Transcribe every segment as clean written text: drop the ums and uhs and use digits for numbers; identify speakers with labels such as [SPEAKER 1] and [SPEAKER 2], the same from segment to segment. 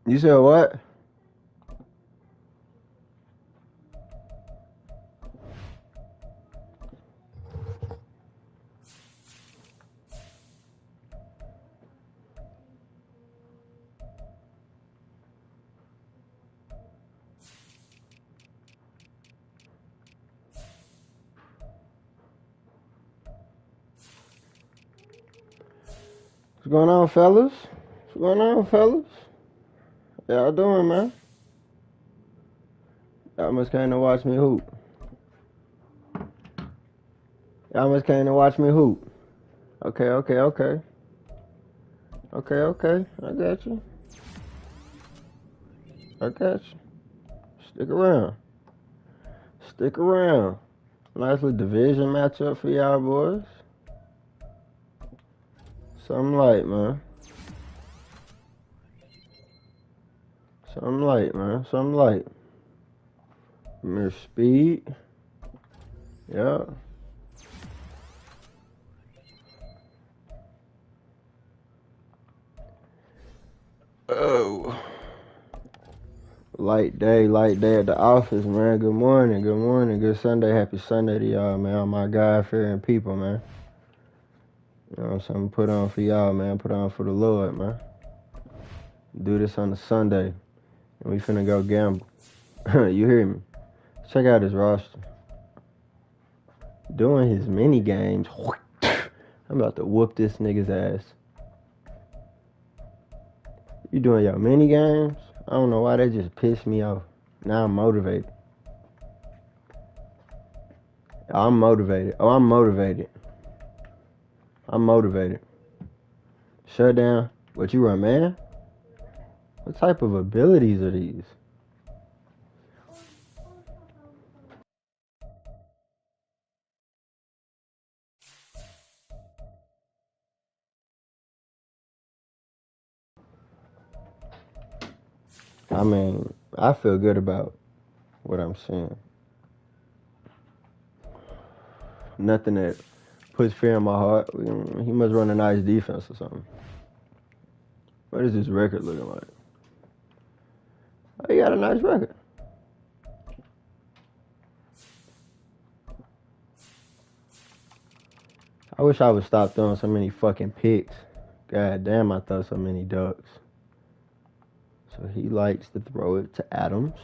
[SPEAKER 1] You said what? What's going on, fellas? What's going on, fellas? How y'all doing, man? Y'all must came to watch me hoop. Y'all must came to watch me hoop. Okay. Okay. I got you. I got you. Stick around. Stick around. Nice little division matchup for y'all boys. Something light, man. Something light, man. Something light. Mere speed. Yeah. Oh. Light day at the office, man. Good morning. Good Sunday. Happy Sunday to y'all, man. All my God-fearing people, man. You know what I'm saying? Put on for y'all, man. Put on for the Lord, man. Do this on a Sunday. And we finna go gamble. You hear me? Check out his roster. Doing his mini games. I'm about to whoop this nigga's ass. You doing your mini games? I don't know why that just pissed me off. Now I'm motivated. I'm motivated. Oh, I'm motivated. Shut down. What you run, man? What type of abilities are these? I mean, I feel good about what I'm seeing. Nothing that puts fear in my heart. He must run a nice defense or something. What is his record looking like? Oh, he got a nice record. I wish I would stop throwing so many fucking picks. God damn, I throw so many ducks. So he likes to throw it to Adams.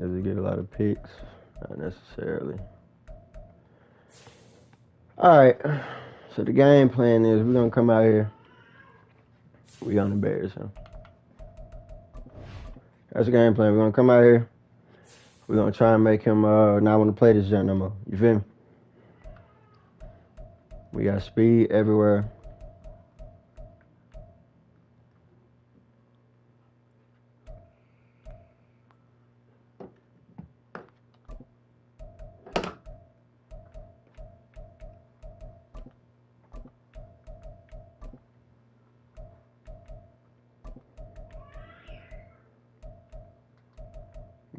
[SPEAKER 1] Does he get a lot of picks? Not necessarily. Alright. So the game plan is we're going to come out here. We're going to embarrass him. That's the game plan. We're going to come out here. We're going to try and make him not want to play this junk no more. You feel me? We got speed everywhere.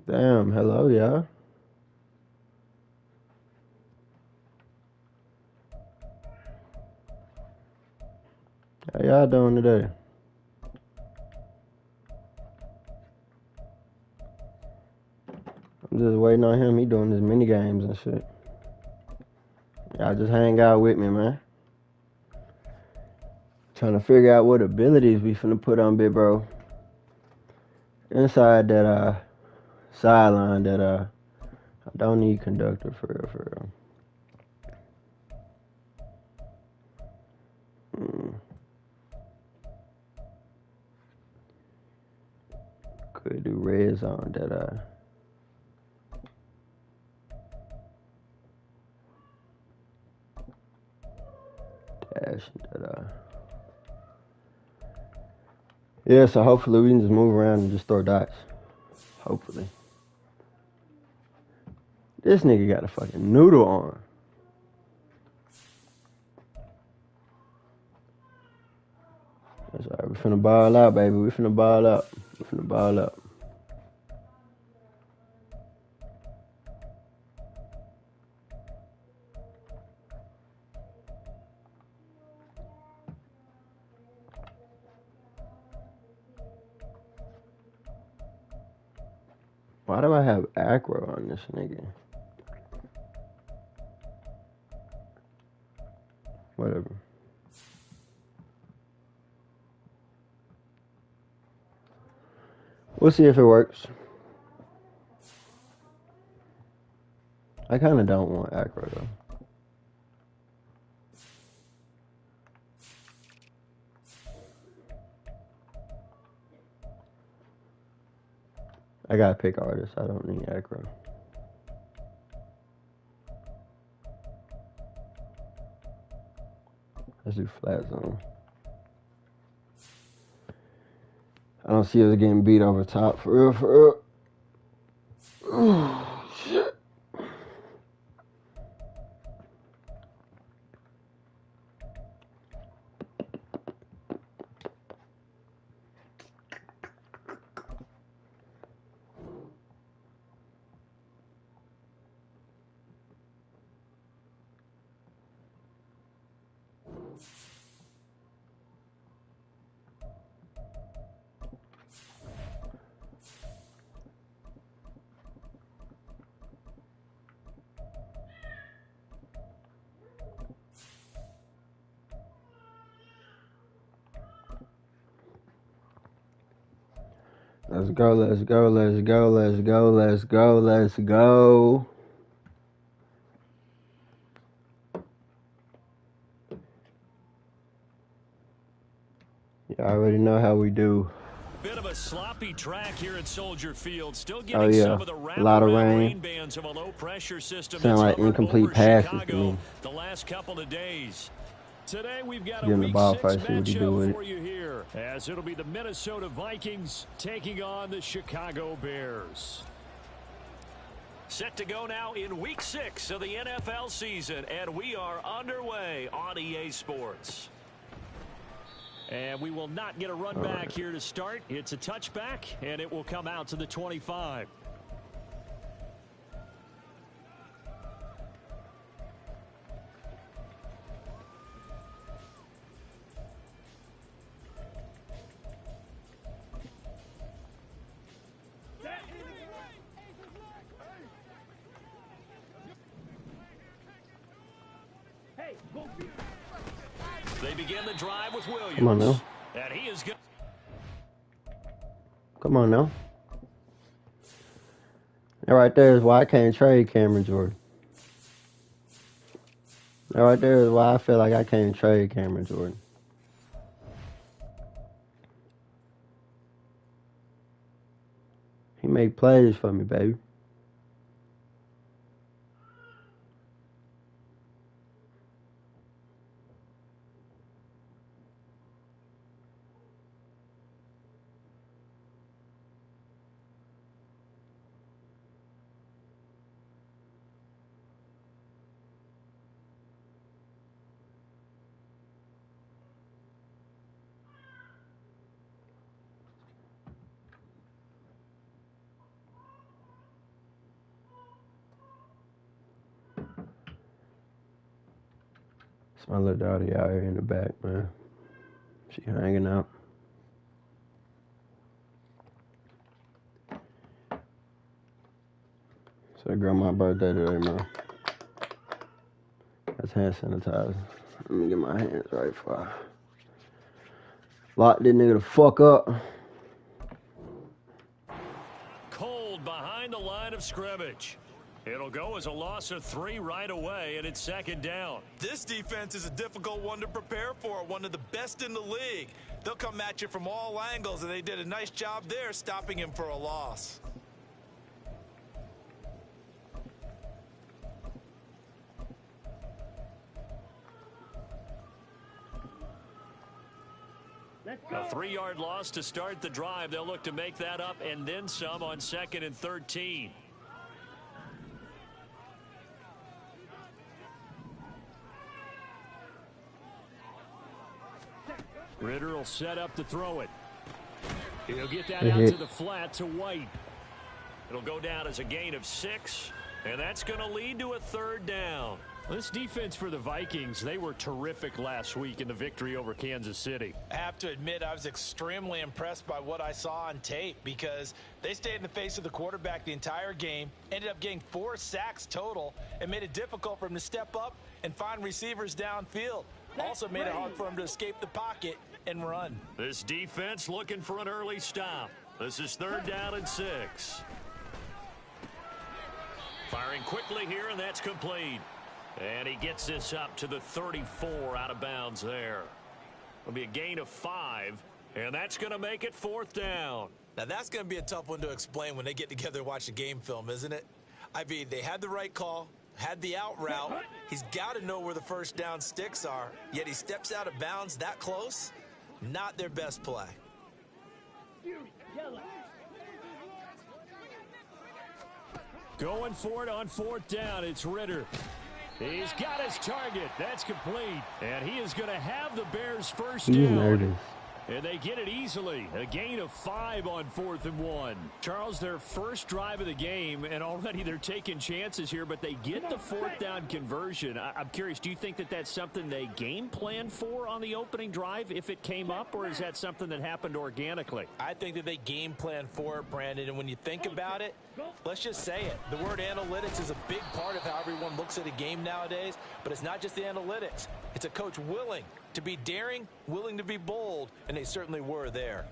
[SPEAKER 1] Damn, hello, y'all. How y'all doing today? I'm just waiting on him. He doing his mini games and shit. Y'all just hang out with me, man. Trying to figure out what abilities we finna put on Big Bro. Inside that sideline that I don't need conductor for real. Could do red zone that dash that yeah, so hopefully we can just move around and just throw dots. Hopefully. This nigga got a fucking noodle arm. That's alright. We finna ball out, baby. We finna ball out. Why do I have acro on this nigga? Whatever. We'll see if it works. I kind of don't want acro though. I gotta pick artists. I don't need acro. Let's do flat zone. I don't see us getting beat over top for real, for real. Oh, shit. Let's go, let's go, let's go, let's go, let's go, let's go. You already know how we do.
[SPEAKER 2] Bit of a sloppy track here at Soldier Field. Still getting some of the
[SPEAKER 1] A lot of rain
[SPEAKER 2] bands of a low pressure system.
[SPEAKER 1] Sound like incomplete passes to me.
[SPEAKER 2] The last couple of days. Today we've got a
[SPEAKER 1] Give him the
[SPEAKER 2] week
[SPEAKER 1] ball
[SPEAKER 2] 6
[SPEAKER 1] first, see what he do with
[SPEAKER 2] matchup for you here, as it'll be the Minnesota Vikings taking on the Chicago Bears. Set to go now in week 6 of the NFL season, and we are underway on EA Sports. And we will not get a run back here to start. It's a touchback, and it will come out to the 25. They begin the drive with Williams.
[SPEAKER 1] Come on now.
[SPEAKER 2] And he is good.
[SPEAKER 1] Come on now. That right there is why I can't trade Cameron Jordan. That right there is why I feel like I can't trade Cameron Jordan. He made plays for me, baby. It's my little daughter out here in the back, man. She hanging out. So grandma's birthday today, man. That's hand sanitizer. Let me get my hands right before I lock this nigga the fuck up.
[SPEAKER 2] Cold behind the line of scrimmage. It'll go as a loss of 3 right away, and it's second down.
[SPEAKER 3] This defense is a difficult one to prepare for, one of the best in the league. They'll come at you from all angles, and they did a nice job there stopping him for a loss.
[SPEAKER 2] A 3-yard loss to start the drive. They'll look to make that up and then some on 2nd and 13. Ritter will set up to throw it. He'll get that out to the flat to White. It'll go down as a gain of 6, and that's going to lead to a 3rd down. This defense for the Vikings, they were terrific last week in the victory over Kansas City.
[SPEAKER 3] I have to admit, I was extremely impressed by what I saw on tape because they stayed in the face of the quarterback the entire game, ended up getting 4 sacks total, and made it difficult for him to step up and find receivers downfield. Also made it hard for him to escape the pocket and run.
[SPEAKER 2] This defense looking for an early stop. This is 3rd down and 6. Firing quickly here, and that's complete. And he gets this up to the 34 out of bounds there. It'll be a gain of 5, and that's going to make it 4th down.
[SPEAKER 3] Now, that's going to be a tough one to explain when they get together and watch a game film, isn't it? I mean, they had the right call, had the out route. He's got to know where the first down sticks are, yet he steps out of bounds that close. Not their best play.
[SPEAKER 2] Going for it on 4th down. It's Ritter. He's got his target. That's complete. And he is going to have the Bears first down.
[SPEAKER 1] Nervous.
[SPEAKER 2] And they get it easily. A gain of 5 on 4th and 1. Charles, their first drive of the game, and already they're taking chances here, but they get the 4th down conversion. I'm curious, do you think that that's something they game plan for on the opening drive if it came up, or is that something that happened organically?
[SPEAKER 3] I think that they game plan for it, Brandon, and when you think about it, let's just say it. The word analytics is a big part of how everyone looks at a game nowadays, but it's not just the analytics. It's a coach willing to be daring, willing to be bold, and they certainly were there.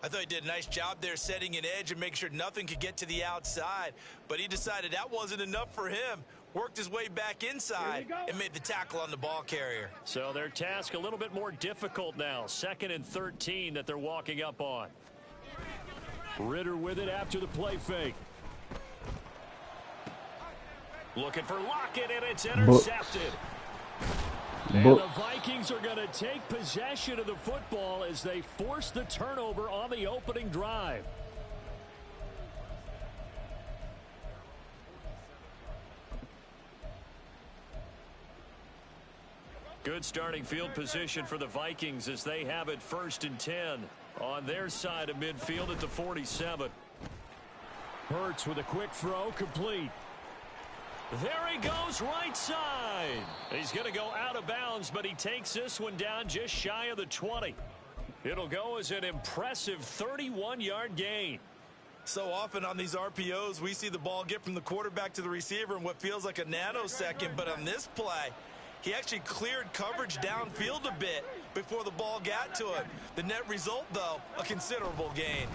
[SPEAKER 3] I thought he did a nice job there setting an edge and make sure nothing could get to the outside, but he decided that wasn't enough for him. Worked his way back inside and made the tackle on the ball carrier.
[SPEAKER 2] So their task a little bit more difficult now. 2nd and 13 that they're walking up on. Ritter with it after the play fake. Looking for Lockett, and it's intercepted. And the Vikings are going to take possession of the football as they force the turnover on the opening drive. Good starting field position for the Vikings as they have it 1st and 10 on their side of midfield at the 47. Hurts with a quick throw, complete. There he goes, right side. He's going to go out of bounds, but he takes this one down just shy of the 20. It'll go as an impressive 31-yard gain.
[SPEAKER 3] So often on these RPOs, we see the ball get from the quarterback to the receiver in what feels like a nanosecond, but on this play, he actually cleared coverage downfield a bit before the ball got to him. The net result, though, a considerable gain.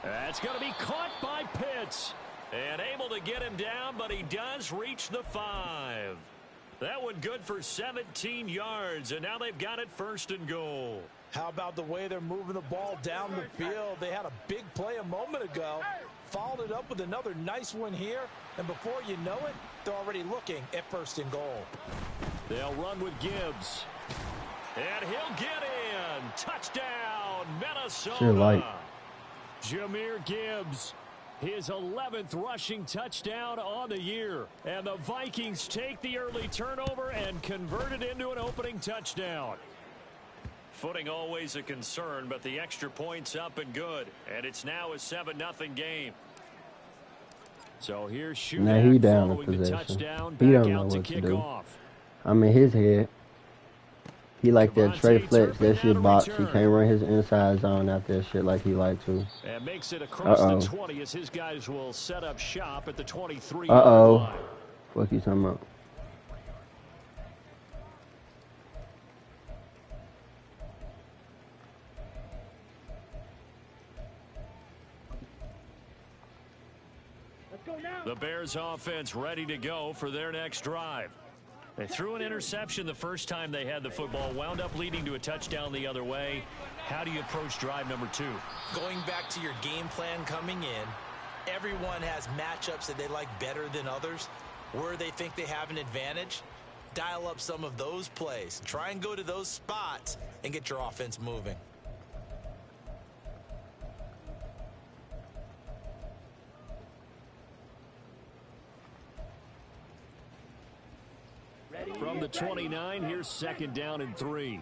[SPEAKER 2] That's going to be caught by Pitts. And able to get him down, but he does reach the 5. That one good for 17 yards, and now they've got it 1st and goal.
[SPEAKER 3] How about the way they're moving the ball down the field? They had a big play a moment ago, followed it up with another nice one here, and before you know it, they're already looking at 1st and goal.
[SPEAKER 2] They'll run with Gibbs. And he'll get in. Touchdown, Minnesota.
[SPEAKER 1] Sure light.
[SPEAKER 2] Jahmyr Gibbs. His 11th rushing touchdown on the year. And the Vikings take the early turnover and convert it into an opening touchdown. Footing always a concern, but the extra point's up and good. And it's now a 7-0 game. So here's Shudak
[SPEAKER 1] now he down in
[SPEAKER 2] following the
[SPEAKER 1] possession.
[SPEAKER 2] touchdown.
[SPEAKER 1] He
[SPEAKER 2] Back
[SPEAKER 1] don't know
[SPEAKER 2] out to
[SPEAKER 1] what to
[SPEAKER 2] kick
[SPEAKER 1] do.
[SPEAKER 2] off.
[SPEAKER 1] I'm in his head. He like that Trey Flex, that shit box. He can't run his inside zone out that shit like he like to.
[SPEAKER 2] And makes it across the 20 as his guys will set up shop at the 23.
[SPEAKER 1] Fuck you talking about?
[SPEAKER 2] The Bears offense ready to go for their next drive. They threw an interception the first time they had the football, wound up leading to a touchdown the other way. How do you approach drive number 2?
[SPEAKER 3] Going back to your game plan coming in, everyone has matchups that they like better than others. Where they think they have an advantage, dial up some of those plays. Try and go to those spots and get your offense moving.
[SPEAKER 2] From the 29, here's 2nd down and 3.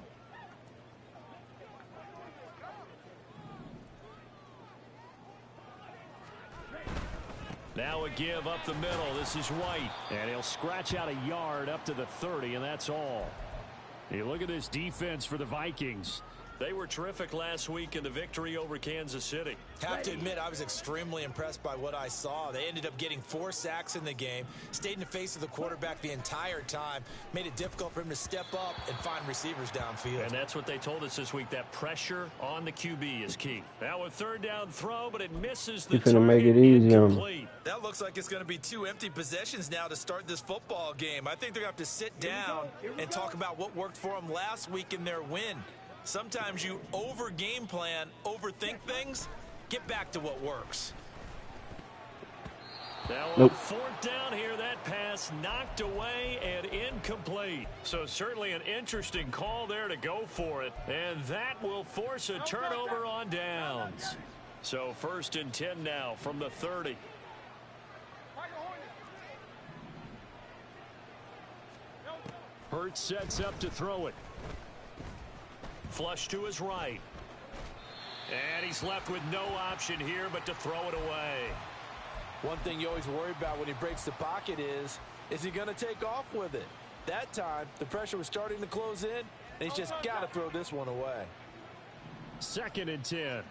[SPEAKER 2] Now a give up the middle. This is White. And he'll scratch out a yard up to the 30, and that's all. You look at this defense for the Vikings. They were terrific last week in the victory over Kansas City.
[SPEAKER 3] Have to admit, I was extremely impressed by what I saw. They ended up getting 4 sacks in the game, stayed in the face of the quarterback the entire time, made it difficult for him to step up and find receivers downfield.
[SPEAKER 2] And that's what they told us this week, that pressure on the QB is key. Now a third down throw, but it misses the target.
[SPEAKER 1] Make it easy.
[SPEAKER 3] That looks like it's going to be 2 empty possessions now to start this football game. I think they're going to have to sit down and talk about what worked for them last week in their win. Sometimes you over-game plan, overthink things. Get back to what works.
[SPEAKER 2] Now on 4th down here, that pass knocked away and incomplete. So certainly an interesting call there to go for it. And that will force a turnover on downs. So 1st and 10 now from the 30. Hurts sets up to throw it. Flush to his right. And he's left with no option here but to throw it away.
[SPEAKER 3] One thing you always worry about when he breaks the pocket is he going to take off with it? That time, the pressure was starting to close in, and he's just got to throw this one away.
[SPEAKER 2] 2nd and 10.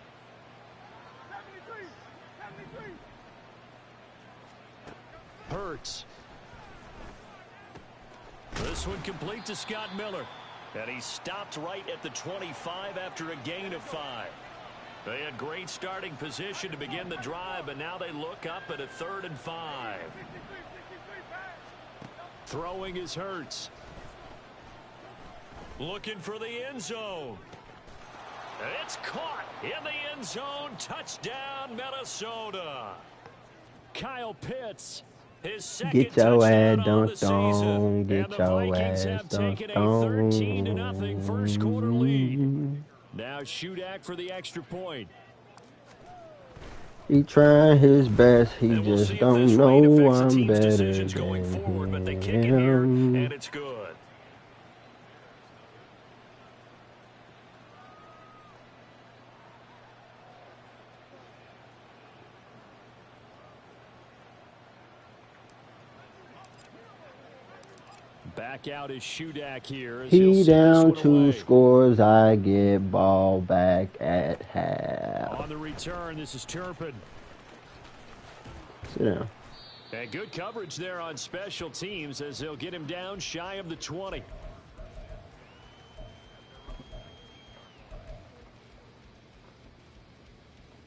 [SPEAKER 2] Hurts. This one complete to Scott Miller. And he stopped right at the 25 after a gain of 5. They had great starting position to begin the drive, but now they look up at a 3rd and 5. Throwing is Hurts. Looking for the end zone. It's caught in the end zone. Touchdown, Minnesota. Kyle Pitts. His second touchdown on the season. And the Vikings have taken a 13-0 first quarter lead. Now Shudak for the extra point.
[SPEAKER 1] He trying his best. He just don't know I'm better than
[SPEAKER 2] going forward, but they kick it here, and it's good. Back out is Shudak here.
[SPEAKER 1] He down 2 scores. I get ball back at half.
[SPEAKER 2] On the return, this is Turpin.
[SPEAKER 1] Sit down.
[SPEAKER 2] And good coverage there on special teams as they'll get him down shy of the 20.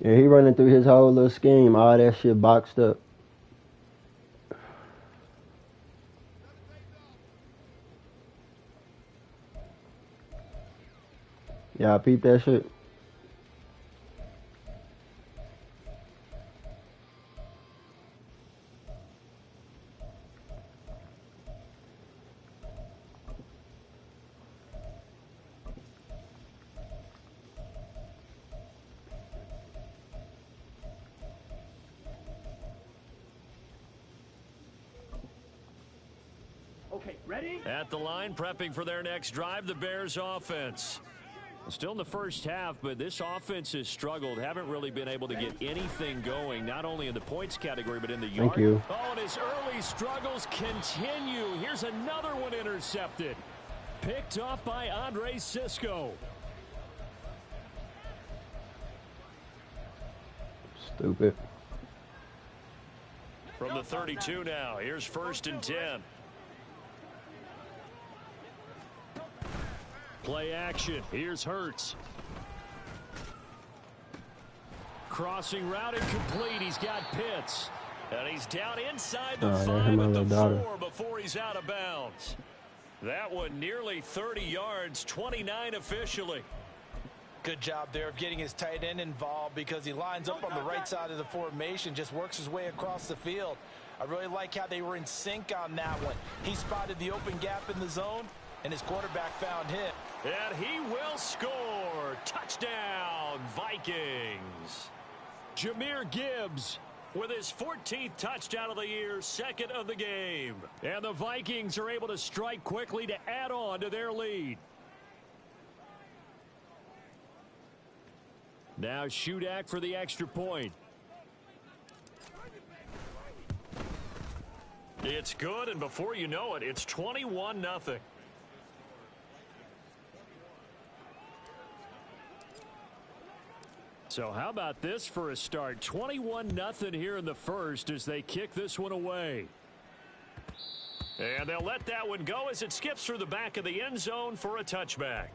[SPEAKER 1] Yeah, he running through his whole little scheme. All that shit boxed up. Y'all peep that shit.
[SPEAKER 2] Okay, ready? At the line, prepping for their next drive, the Bears offense. Still in the first half, but this offense has struggled. Haven't really been able to get anything going, not only in the points category, but in the yard.
[SPEAKER 1] Thank you.
[SPEAKER 2] Oh, and his early struggles continue. Here's another one intercepted. Picked off by Andre Cisco.
[SPEAKER 1] Stupid.
[SPEAKER 2] From the 32 now, here's 1st and 10. Play action. Here's Hurts. Crossing route incomplete. He's got Pitts. And he's down inside the 5 at the 4 before he's out of bounds. That one nearly 30 yards, 29 officially.
[SPEAKER 3] Good job there of getting his tight end involved because he lines up on the right side of the formation, just works his way across the field. I really like how they were in sync on that one. He spotted the open gap in the zone, and his quarterback found him.
[SPEAKER 2] And he will score. Touchdown, Vikings. Jahmyr Gibbs with his 14th touchdown of the year, 2nd of the game. And the Vikings are able to strike quickly to add on to their lead. Now Shudak for the extra point. It's good, and before you know it, it's 21-0. So how about this for a start? 21-0 here in the first as they kick this one away. And they'll let that one go as it skips through the back of the end zone for a touchback.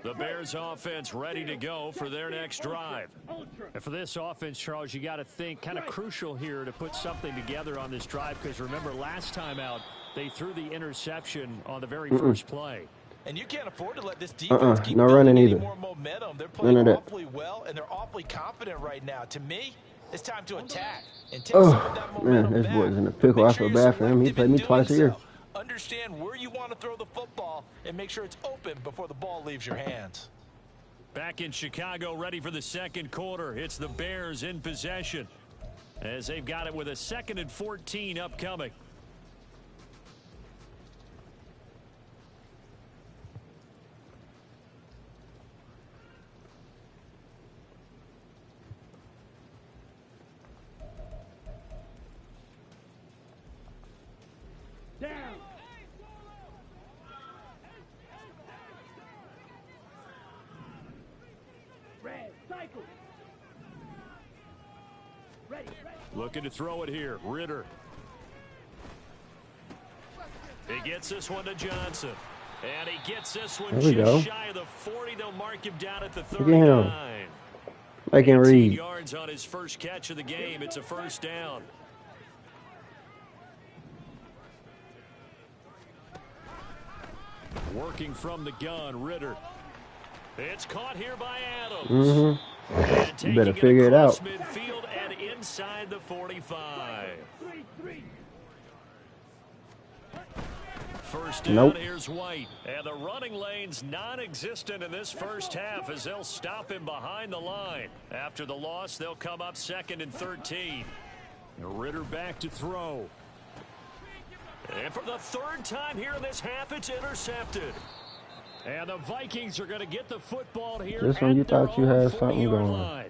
[SPEAKER 2] The Bears offense ready to go for their next drive. And for this offense, Charles, you got to think kind of crucial here to put something together on this drive, because remember last time out they threw the interception on the very first play.
[SPEAKER 3] And you can't afford to let this defense keep
[SPEAKER 1] no
[SPEAKER 3] building
[SPEAKER 1] running
[SPEAKER 3] any
[SPEAKER 1] either.
[SPEAKER 3] more momentum. They're playing awfully well, and they're awfully confident right now. To me, it's time to attack and take some of that momentum
[SPEAKER 1] this
[SPEAKER 3] back.
[SPEAKER 1] boy's in a pickle. I feel bad for him. He played me twice a year.
[SPEAKER 3] Understand where you want to throw the football and make sure it's open before the ball leaves your hands.
[SPEAKER 2] Back in Chicago, ready for the second quarter. It's the Bears in possession as they've got it with a 2nd and 14 upcoming. Looking to throw it here. Ritter. He gets this one to Johnson. And he gets this one just shy of the 40. They'll mark him down at the 39.
[SPEAKER 1] I can read.
[SPEAKER 2] 18 yards on his first catch of the game. It's a first down. Working from the gun, Ritter. It's caught here by Adams.
[SPEAKER 1] You better figure it out.
[SPEAKER 2] Midfield and inside the 45. First down, here's White. And the running lane's non-existent in this first half as they'll stop him behind the line. After the loss, they'll come up 2nd and 13. Ritter back to throw. And for the 3rd time here in this half, it's intercepted. And the Vikings are going to get the football here.
[SPEAKER 1] This one you thought you had something going on.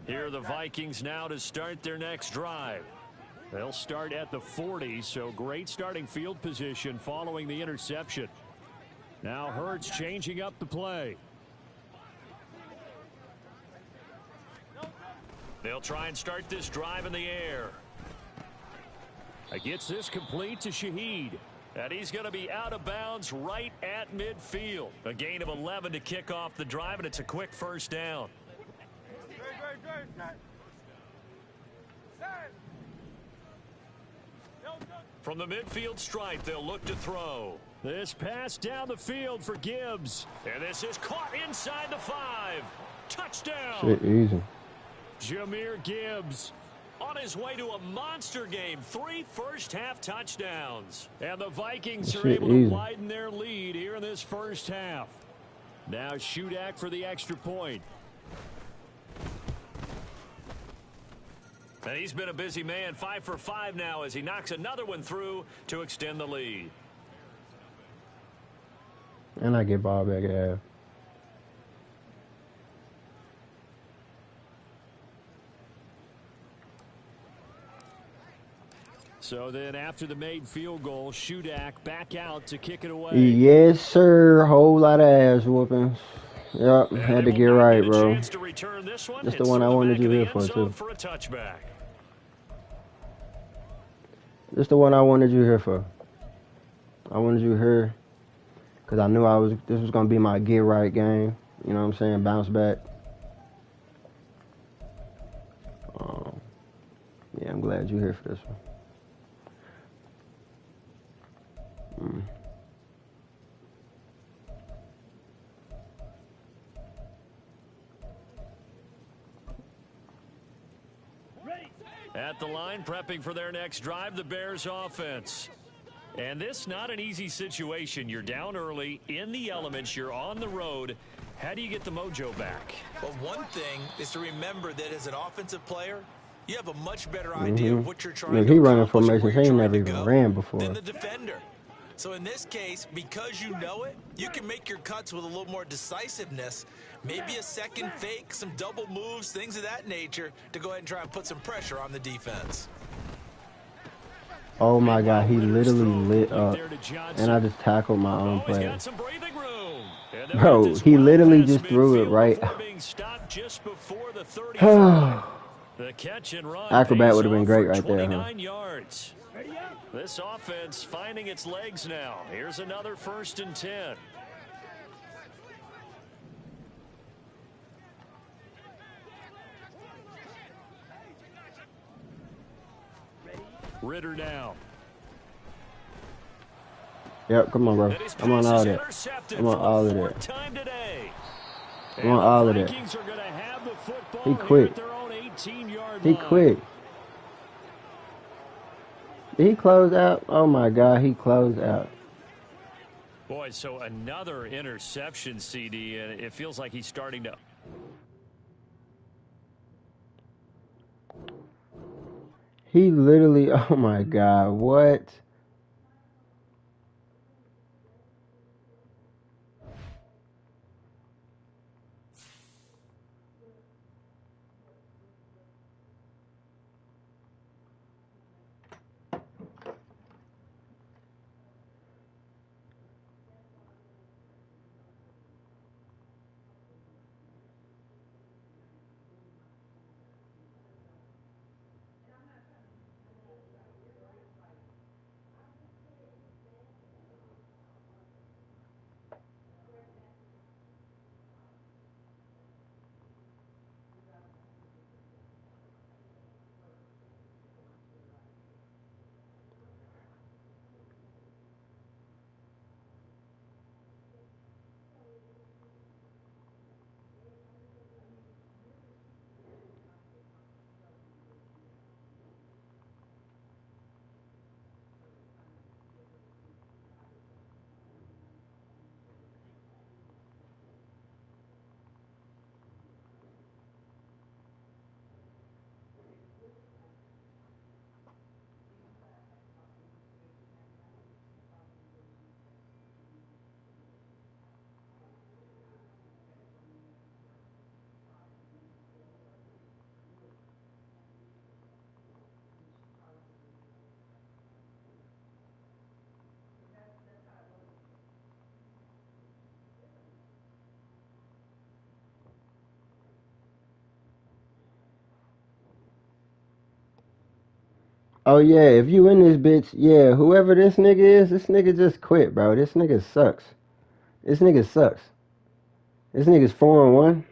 [SPEAKER 2] Here are the Vikings now to start their next drive. They'll start at the 40, so great starting field position following the interception. Now Hurts changing up the play. They'll try and start this drive in the air. Gets this complete to Shaheed. And he's going to be out of bounds right at midfield. A gain of 11 to kick off the drive, and it's a quick first down. From the midfield stripe, they'll look to throw. This pass down the field for Gibbs. And this is caught inside the 5. Touchdown.
[SPEAKER 1] Shit, easy.
[SPEAKER 2] Jahmyr Gibbs on his way to a monster game. 3 first-half touchdowns. And the Vikings are able to widen their lead here in this first half. Now Shudak for the extra point. And he's been a busy man. 5 for 5 now as he knocks another one through to extend the lead.
[SPEAKER 1] And I get ball back at half.
[SPEAKER 2] So then after the made field goal, Shudak back out to kick it away.
[SPEAKER 1] Yes, sir. Whole lot of ass whoopings. Yep, had to get right, bro. That's the one I wanted you here for, too.
[SPEAKER 2] For a touchback.
[SPEAKER 1] This the one I wanted you here for. I wanted you here because I knew this was going to be my get right game. You know what I'm saying? Bounce back. Yeah, I'm glad you're here for this one.
[SPEAKER 2] At the line, prepping for their next drive, the Bears offense. And this not an easy situation. You're down early, in the elements, you're on the road. How do you get the mojo back?
[SPEAKER 3] Well, one thing is to remember that as an offensive player, You have a much better idea of what you're trying
[SPEAKER 1] Look,
[SPEAKER 3] to
[SPEAKER 1] he running
[SPEAKER 3] accomplish and where
[SPEAKER 1] formations he
[SPEAKER 3] you're
[SPEAKER 1] ain't
[SPEAKER 3] trying
[SPEAKER 1] never
[SPEAKER 3] to
[SPEAKER 1] even
[SPEAKER 3] go
[SPEAKER 1] ran
[SPEAKER 3] than
[SPEAKER 1] before.
[SPEAKER 3] the defender. So in this case, because you know it, you can make your cuts with a little more decisiveness. Maybe a second fake, some double moves, things of that nature to go ahead and try and put some pressure on the defense.
[SPEAKER 1] Oh my God,
[SPEAKER 2] Meanwhile,
[SPEAKER 1] he
[SPEAKER 2] Ritter's
[SPEAKER 1] literally
[SPEAKER 2] throw
[SPEAKER 1] lit
[SPEAKER 2] complete
[SPEAKER 1] up,
[SPEAKER 2] there to
[SPEAKER 1] and I
[SPEAKER 2] Johnson.
[SPEAKER 1] just tackled my own
[SPEAKER 2] Oh, he's
[SPEAKER 1] player.
[SPEAKER 2] got some breathing room. And they'll get
[SPEAKER 1] Bro,
[SPEAKER 2] this
[SPEAKER 1] he
[SPEAKER 2] well
[SPEAKER 1] literally
[SPEAKER 2] past
[SPEAKER 1] just threw it
[SPEAKER 2] midfield
[SPEAKER 1] right.
[SPEAKER 2] before being stopped just before the 35. The catch and run
[SPEAKER 1] Acrobat
[SPEAKER 2] pays
[SPEAKER 1] would have been
[SPEAKER 2] off
[SPEAKER 1] great
[SPEAKER 2] for
[SPEAKER 1] right there, huh?
[SPEAKER 2] 29 yards. This offense finding its legs now. Here's another 1st and 10. Ritter now.
[SPEAKER 1] Yep, come on, bro.
[SPEAKER 2] And his
[SPEAKER 1] I'm on
[SPEAKER 2] pass
[SPEAKER 1] all
[SPEAKER 2] is
[SPEAKER 1] that.
[SPEAKER 2] intercepted
[SPEAKER 1] I'm on
[SPEAKER 2] for the
[SPEAKER 1] all of
[SPEAKER 2] 4th
[SPEAKER 1] that.
[SPEAKER 2] time today.
[SPEAKER 1] I'm
[SPEAKER 2] And
[SPEAKER 1] on
[SPEAKER 2] the
[SPEAKER 1] all of that.
[SPEAKER 2] Vikings are going to have the football
[SPEAKER 1] He
[SPEAKER 2] here
[SPEAKER 1] quick.
[SPEAKER 2] at their own 18-yard
[SPEAKER 1] He
[SPEAKER 2] line.
[SPEAKER 1] quick. Did he close out? Oh my God, he closed out.
[SPEAKER 2] Boy, so another interception, CD, and it feels like he's starting to...
[SPEAKER 1] He literally, oh my God, what? Oh yeah, if you in this bitch, yeah, whoever this nigga is, this nigga just quit, bro. This nigga sucks. This nigga sucks. This nigga's 4-1.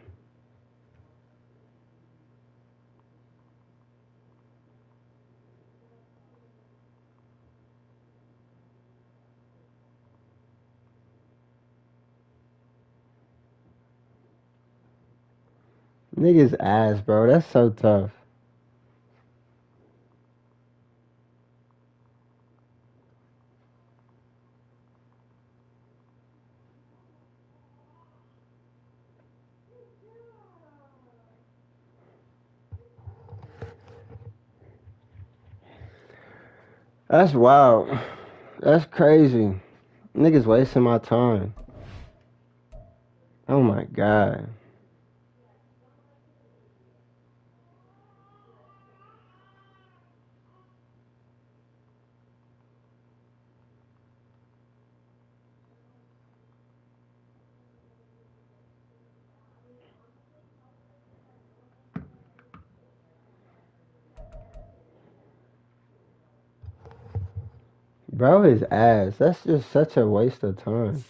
[SPEAKER 1] Nigga's ass, bro. That's so tough. That's wild. That's crazy. Niggas wasting my time. Oh my God. Bro, his ass. That's just such a waste of time.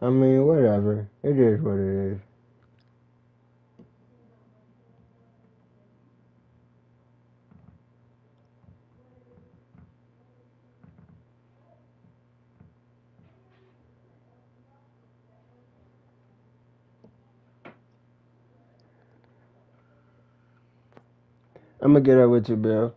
[SPEAKER 1] I mean, whatever. It is what it is. I'm gonna get up with you, Bill.